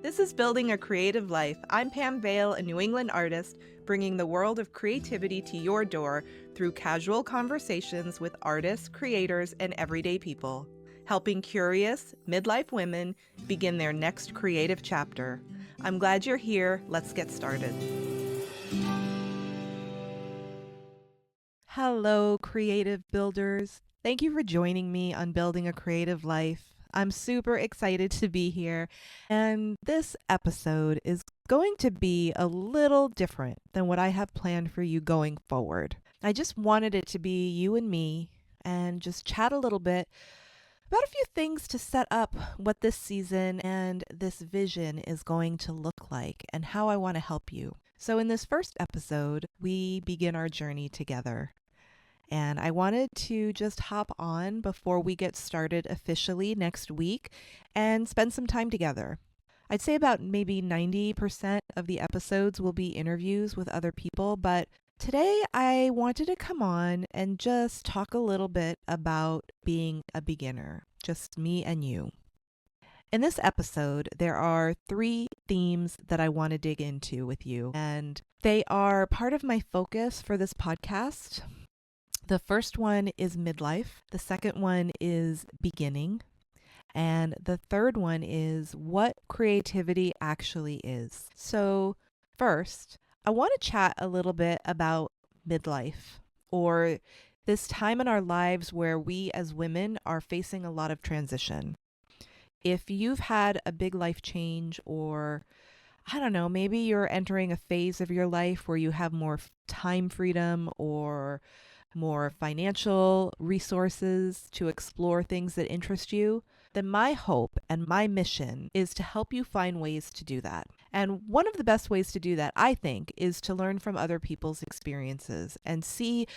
This is Building a Creative Life. I'm Pam Vale, a New England artist, bringing the world of creativity to your door through casual conversations with artists, creators, and everyday people, helping curious, midlife women begin their next creative chapter. I'm glad you're here. Let's get started. Hello, creative builders. Thank you for joining me on Building a Creative Life. I'm super excited to be here, and this episode is going to be a little different than what I have planned for you going forward. I just wanted it to be you and me and just chat a little bit about a few things to set up what this season and this vision is going to look like and how I want to help you. So in this first episode, we begin our journey together. And I wanted to just hop on before we get started officially next week and spend some time together. I'd say about maybe 90% of the episodes will be interviews with other people, but today I wanted to come on and just talk a little bit about being a beginner, just me and you. In this episode, there are 3 themes that I want to dig into with you, and they are part of my focus for this podcast. The first one is midlife. The second one is beginning. And the third one is what creativity actually is. So first, I want to chat a little bit about midlife, or this time in our lives where we as women are facing a lot of transition. If you've had a big life change, or I don't know, maybe you're entering a phase of your life where you have more time freedom or more financial resources to explore things that interest you, then my hope and my mission is to help you find ways to do that. And one of the best ways to do that, I think, is to learn from other people's experiences and see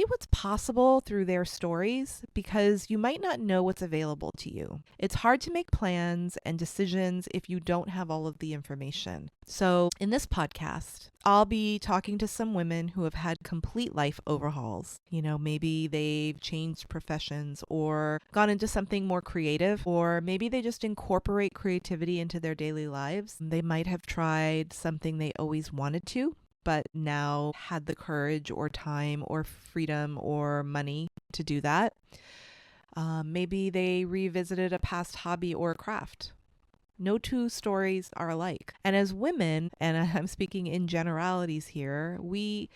what's possible through their stories, because you might not know what's available to you. It's hard to make plans and decisions if you don't have all of the information. So in this podcast, I'll be talking to some women who have had complete life overhauls. You know, maybe they've changed professions or gone into something more creative, or maybe they just incorporate creativity into their daily lives. They might have tried something they always wanted to, but now had the courage or time or freedom or money to do that. Maybe they revisited a past hobby or a craft. No 2 stories are alike. And as women, and I'm speaking in generalities here, we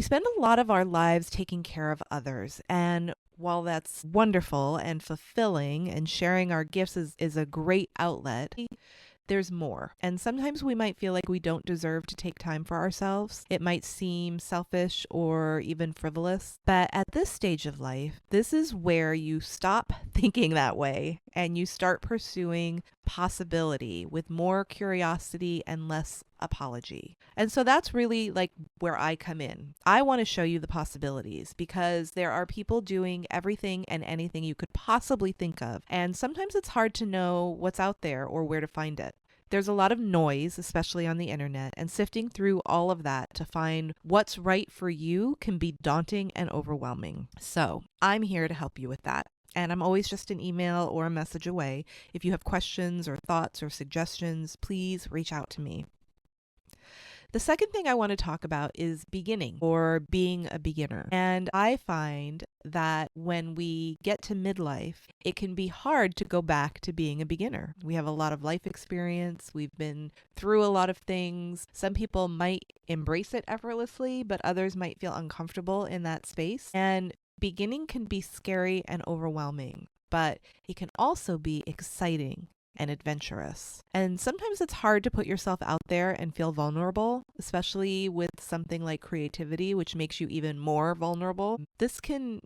spend a lot of our lives taking care of others. And while that's wonderful and fulfilling, and sharing our gifts is a great outlet, there's more. And sometimes we might feel like we don't deserve to take time for ourselves. It might seem selfish or even frivolous. But at this stage of life, this is where you stop thinking that way and you start pursuing possibility with more curiosity and less apology. And so that's really like where I come in. I want to show you the possibilities, because there are people doing everything and anything you could possibly think of. And sometimes it's hard to know what's out there or where to find it. There's a lot of noise, especially on the internet, and sifting through all of that to find what's right for you can be daunting and overwhelming. So I'm here to help you with that. And I'm always just an email or a message away. If you have questions or thoughts or suggestions, please reach out to me. The second thing I want to talk about is beginning, or being a beginner. And I find that when we get to midlife, it can be hard to go back to being a beginner. We have a lot of life experience. We've been through a lot of things. Some people might embrace it effortlessly, but others might feel uncomfortable in that space. And beginning can be scary and overwhelming, but it can also be exciting and adventurous. And sometimes it's hard to put yourself out there and feel vulnerable, especially with something like creativity, which makes you even more vulnerable. This can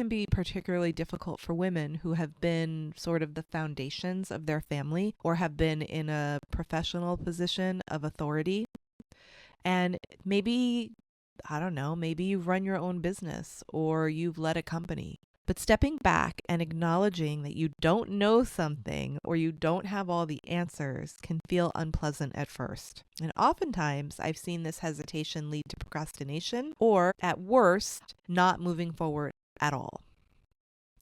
be particularly difficult for women who have been sort of the foundations of their family, or have been in a professional position of authority. And maybe, I don't know, maybe you run your own business or you've led a company. But stepping back and acknowledging that you don't know something or you don't have all the answers can feel unpleasant at first. And oftentimes I've seen this hesitation lead to procrastination, or at worst, not moving forward at all.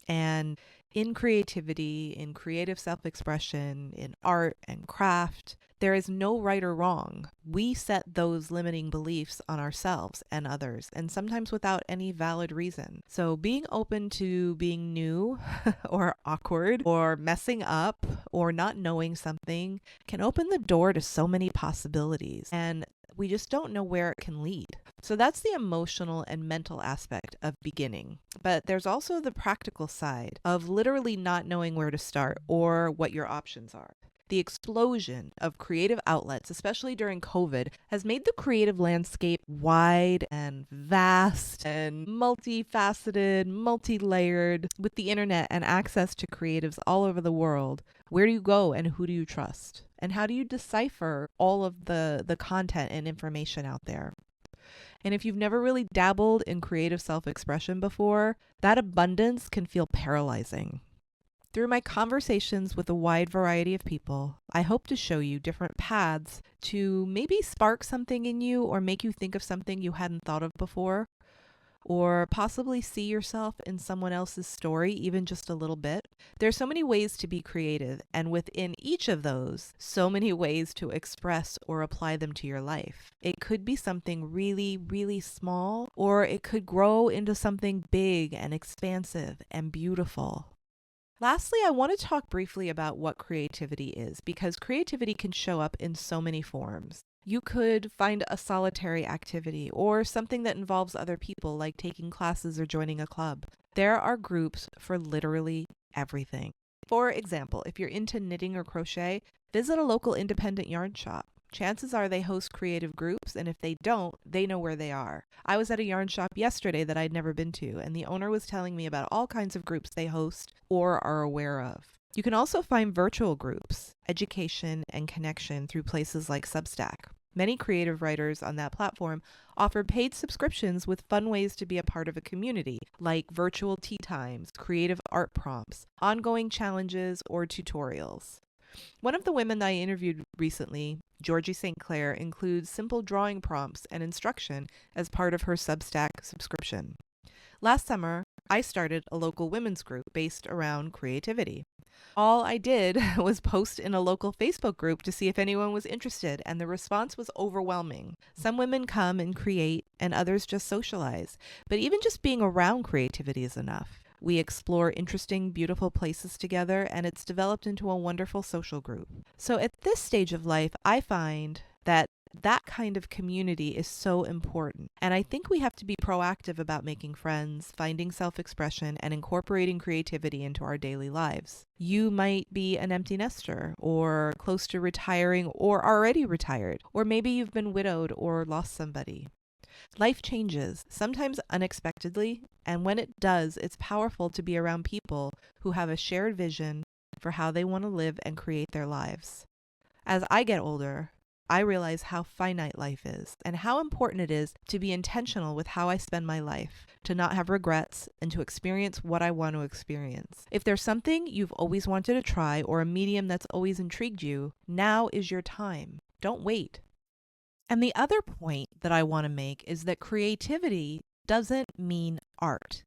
And In creativity, in creative self-expression, in art and craft, there is no right or wrong. We set those limiting beliefs on ourselves and others, and sometimes without any valid reason. So being open to being new or awkward or messing up or not knowing something can open the door to so many possibilities. And we just don't know where it can lead. So that's the emotional and mental aspect of beginning. But there's also the practical side of literally not knowing where to start or what your options are. The explosion of creative outlets, especially during COVID, has made the creative landscape wide and vast and multifaceted, multi-layered. With the internet and access to creatives all over the world, where do you go and who do you trust? And how do you decipher all of the content and information out there? And if you've never really dabbled in creative self-expression before, that abundance can feel paralyzing. Through my conversations with a wide variety of people, I hope to show you different paths to maybe spark something in you or make you think of something you hadn't thought of before, or possibly see yourself in someone else's story, even just a little bit. There's so many ways to be creative, and within each of those, so many ways to express or apply them to your life. It could be something really, really small, or it could grow into something big and expansive and beautiful. Lastly, I want to talk briefly about what creativity is, because creativity can show up in so many forms. You could find a solitary activity or something that involves other people, like taking classes or joining a club. There are groups for literally everything. For example, if you're into knitting or crochet, visit a local independent yarn shop. Chances are they host creative groups, and if they don't, they know where they are. I was at a yarn shop yesterday that I'd never been to, and the owner was telling me about all kinds of groups they host or are aware of. You can also find virtual groups, education, and connection through places like Substack. Many creative writers on that platform offer paid subscriptions with fun ways to be a part of a community, like virtual tea times, creative art prompts, ongoing challenges, or tutorials. One of the women that I interviewed recently, Georgie St. Clair, includes simple drawing prompts and instruction as part of her Substack subscription. Last summer, I started a local women's group based around creativity. All I did was post in a local Facebook group to see if anyone was interested, and the response was overwhelming. Some women come and create, and others just socialize. But even just being around creativity is enough. We explore interesting, beautiful places together, and it's developed into a wonderful social group. So at this stage of life, I find that kind of community is so important. And I think we have to be proactive about making friends, finding self-expression, and incorporating creativity into our daily lives. You might be an empty nester, or close to retiring, or already retired, or maybe you've been widowed or lost somebody. Life changes, sometimes unexpectedly, and when it does, it's powerful to be around people who have a shared vision for how they want to live and create their lives. As I get older, I realize how finite life is and how important it is to be intentional with how I spend my life, to not have regrets, and to experience what I want to experience. If there's something you've always wanted to try or a medium that's always intrigued you, now is your time. Don't wait. And the other point that I want to make is that creativity doesn't mean art.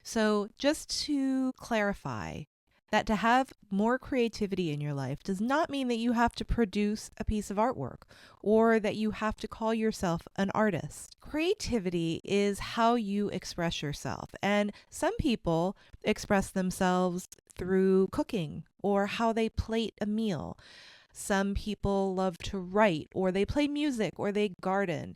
So just to clarify, that to have more creativity in your life does not mean that you have to produce a piece of artwork or that you have to call yourself an artist. Creativity is how you express yourself. And some people express themselves through cooking or how they plate a meal. Some people love to write, or they play music, or they garden.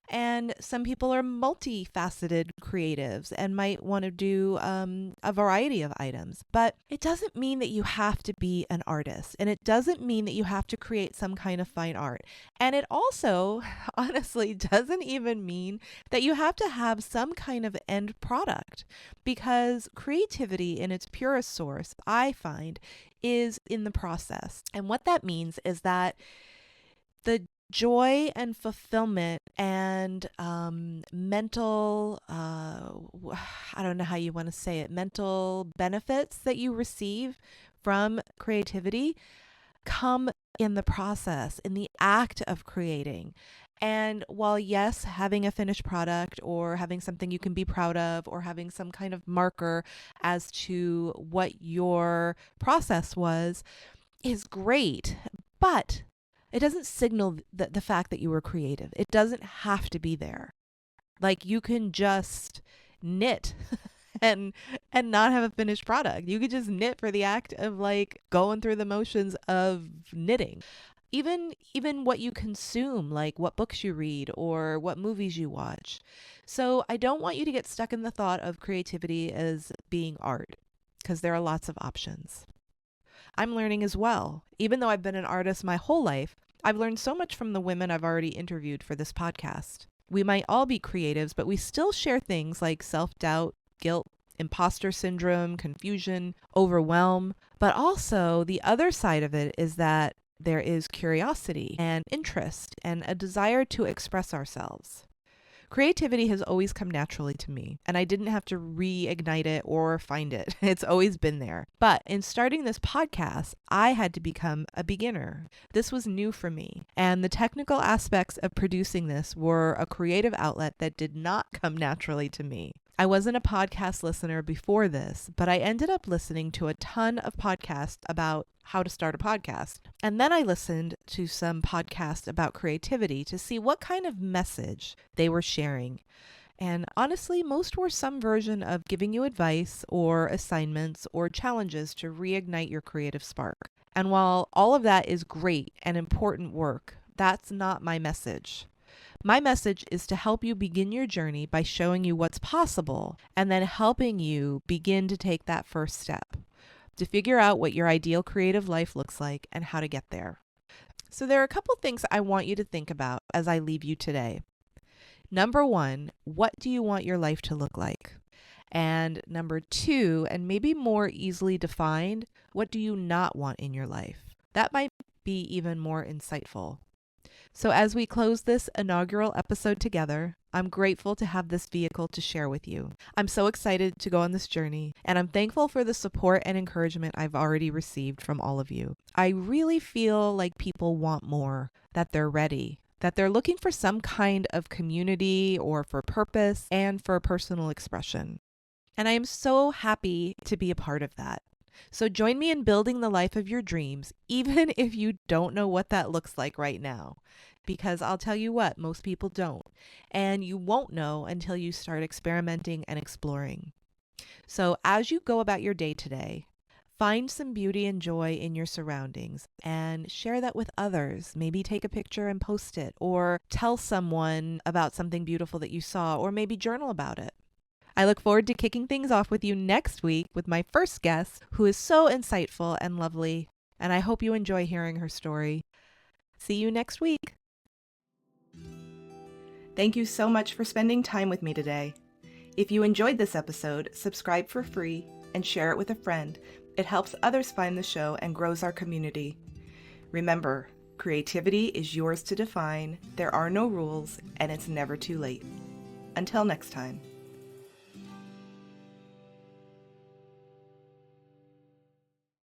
And some people are multifaceted creatives and might want to do a variety of items. But it doesn't mean that you have to be an artist. And it doesn't mean that you have to create some kind of fine art. And it also, honestly, doesn't even mean that you have to have some kind of end product. Because creativity in its purest source, I find, is in the process. And what that means is that the joy and fulfillment and mental, I don't know how you want to say it, mental benefits that you receive from creativity come in the process, in the act of creating. And while, yes, having a finished product or having something you can be proud of or having some kind of marker as to what your process was is great, but it doesn't signal the fact that you were creative. It doesn't have to be there. Like you can just knit and not have a finished product. You could just knit for the act of like going through the motions of knitting. Even what you consume, like what books you read or what movies you watch. So I don't want you to get stuck in the thought of creativity as being art, because there are lots of options. I'm learning as well. Even though I've been an artist my whole life, I've learned so much from the women I've already interviewed for this podcast. We might all be creatives, but we still share things like self-doubt, guilt, imposter syndrome, confusion, overwhelm. But also, the other side of it is that there is curiosity and interest and a desire to express ourselves. Creativity has always come naturally to me, and I didn't have to reignite it or find it. It's always been there. But in starting this podcast, I had to become a beginner. This was new for me, and the technical aspects of producing this were a creative outlet that did not come naturally to me. I wasn't a podcast listener before this, but I ended up listening to a ton of podcasts about how to start a podcast. And then I listened to some podcasts about creativity to see what kind of message they were sharing. And honestly, most were some version of giving you advice or assignments or challenges to reignite your creative spark. And while all of that is great and important work, that's not my message. My message is to help you begin your journey by showing you what's possible and then helping you begin to take that first step to figure out what your ideal creative life looks like and how to get there. So there are a couple things I want you to think about as I leave you today. Number one, what do you want your life to look like? And number two, and maybe more easily defined, what do you not want in your life? That might be even more insightful. So as we close this inaugural episode together, I'm grateful to have this vehicle to share with you. I'm so excited to go on this journey, and I'm thankful for the support and encouragement I've already received from all of you. I really feel like people want more, that they're ready, that they're looking for some kind of community or for purpose and for personal expression. And I am so happy to be a part of that. So join me in building the life of your dreams, even if you don't know what that looks like right now. Because I'll tell you what, most people don't. And you won't know until you start experimenting and exploring. So as you go about your day today, find some beauty and joy in your surroundings and share that with others. Maybe take a picture and post it, or tell someone about something beautiful that you saw, or maybe journal about it. I look forward to kicking things off with you next week with my first guest, who is so insightful and lovely, and I hope you enjoy hearing her story. See you next week. Thank you so much for spending time with me today. If you enjoyed this episode, subscribe for free and share it with a friend. It helps others find the show and grows our community. Remember, creativity is yours to define, there are no rules, and it's never too late. Until next time.